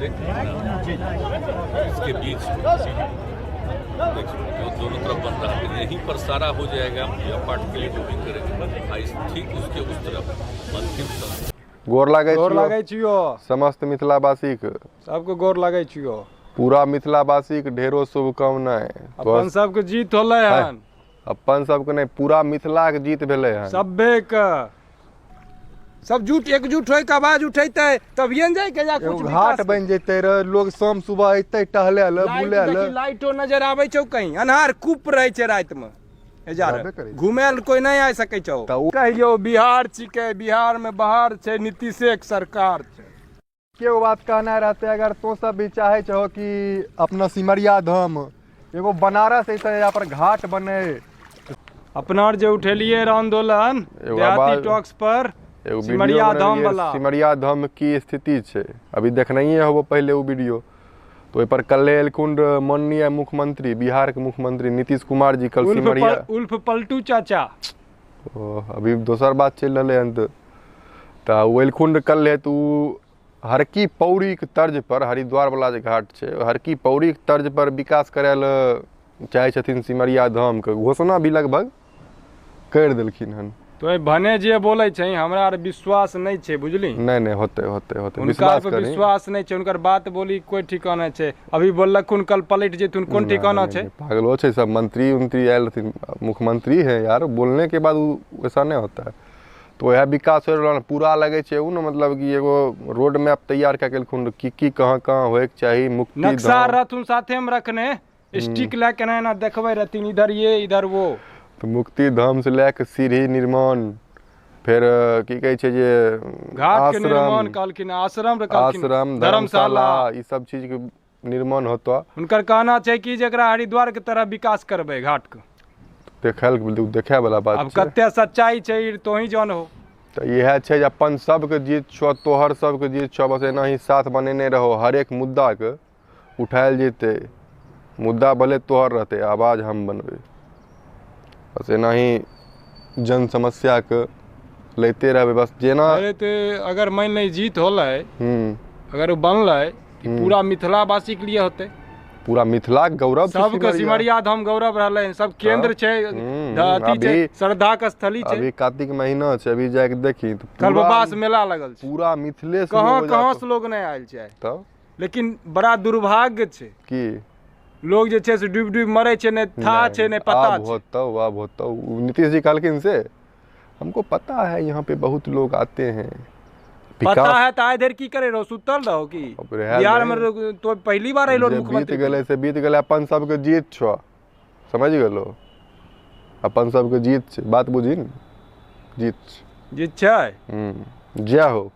इसके बीच जो दोनों तरफ बन रहा है, यहीं पर सारा हो जाएगा। पूजा पाठ के लिए जो भी करेंगे ठीक उसके उस तरफ अंतिम तरफ। गोर लागै छियो समस्त मिथिलावासी के, सबके गोर लागै छियो। पूरा मिथिलावासी के ढेरो शुभकामनाएं। अपन सबके जीत होलै हन, अपन सबके नहीं, पूरा मिथिला के जीत भेलै हन। सभे के सब जुट एकजुट होय के आवाज उठैते तभिए न जाय के जा कुछ घाट बन जैते रे, लोग शाम सुबह अइते टहले ले बुले ले। लाइटो नजर आबै छौ, कहीं अन्हार कुप रहै छै रात में, घूमे ल कोई नहीं आ सकै छौ। कहियो बिहार छिके, बिहार में बाहर छै नीतीशे के सरकार छै। के बात कहना रहते, अगर तो सब भी चाहे छहो कि अपना सिमरिया धाम एगो बनारस ऐसे यहाँ पर घाट बने, अपना जे उठेलिए आंदोलन देहाती टॉक्स पर सिमरिया धाम वाला, सिमरिया धाम की स्थिति छै अभी देखनाइए हो पहले वो वीडियो। तो पर कल्ले एलकुंड माननीय मुख्यमंत्री, बिहार के मुख्यमंत्री नीतीश कुमार जी कल सिमरिया उल्फ पलटू चाचा, अभी दोसर बात चल रहा है तो एलकुंड कल है तो हर की पौड़ी के तर्ज पर, हरिद्वार वाला जो घाट है हर की पौड़ी के तर्ज पर विकास करे चाहे छथिन सिमरिया धाम के घोषणा भी लगभग कर देलखिन हन। तो भने जे बोले छै हमरा आर विश्वास नहीं छै, बुझली? नहीं होते विश्वास पर विश्वास नहीं छै, उनकर बात बोली कोई ठिकाना छै। अभी बोललखुन कल पलट जेतुन, कोन ठिकाना छै? पागलो छै सब, मंत्री उंत्री आयल रहथिन, मुख्यमंत्री है यार, बोलने के बाद वैसा नहीं होता है। तो यह विकास हो रहा पूरा लगे छै उ न, मतलब कि एगो रोड मैप तैयार क केलखुन की कहाँ होए के चाहिए। मुक्ति नक्शा रहथुन साथे में रखने, स्टिक लेके ना देखबे रहथिन इधर ये इधर वो। तो मुक्ति धाम से लेके सीढ़ी निर्माण, फिर की कहे छै जे घाट के निर्माण कहलखिन, आश्रम धर्मशाला, ई सब चीज के निर्माण होता। उनकर कहना छै कि जेकरा हरिद्वार के तरह विकास करबे घाट के। देखे वाला बात। अब कते सच्चाई छै तो ही जान हो। तो यह छै जे अपन सबके जीत छो, तोहर सबके जीत छो, बस एना ही साथ बनेने रहो। हर एक मुद्दा के उठायल जेते, मुद्दा भले तोहर रहते, आवाज हम बनबे। बस एना ही जन समस्या के लेते रहबे बस जेना। अरे ते अगर मान ले जीत होलै, अगर बनलै पूरा मिथिलावासी के लिए होते, पूरा मिथिला गौरव, सबके सिमरिया धाम गौरव रहलै। सब केंद्र छै, अथी छै, श्रद्धा के स्थली छै। अभी कार्तिक महीना छै, अभी जाके देखी तो कलबास मेला लगल छै, पूरा मिथिले से कहाँ से लोग नहीं आयल छै। तब लेकिन बड़ा दुर्भाग्य छै कि लोग जे छै से डूब मरे छै, ने था छै ने पता छै। होता नीतीश जी कहलखिन से हमको पता है यहाँ पे बहुत लोग आते हैं, पता है तो इधर की करे रहो, सुतल रहो कि बिहार में तो पहली बार आइलो मुख्यमंत्री। बीत गए अपन सबके जीत छो, समझ गेलो, अपन सबके जीत छै, बात बुझी न, जीत छै। जय हो।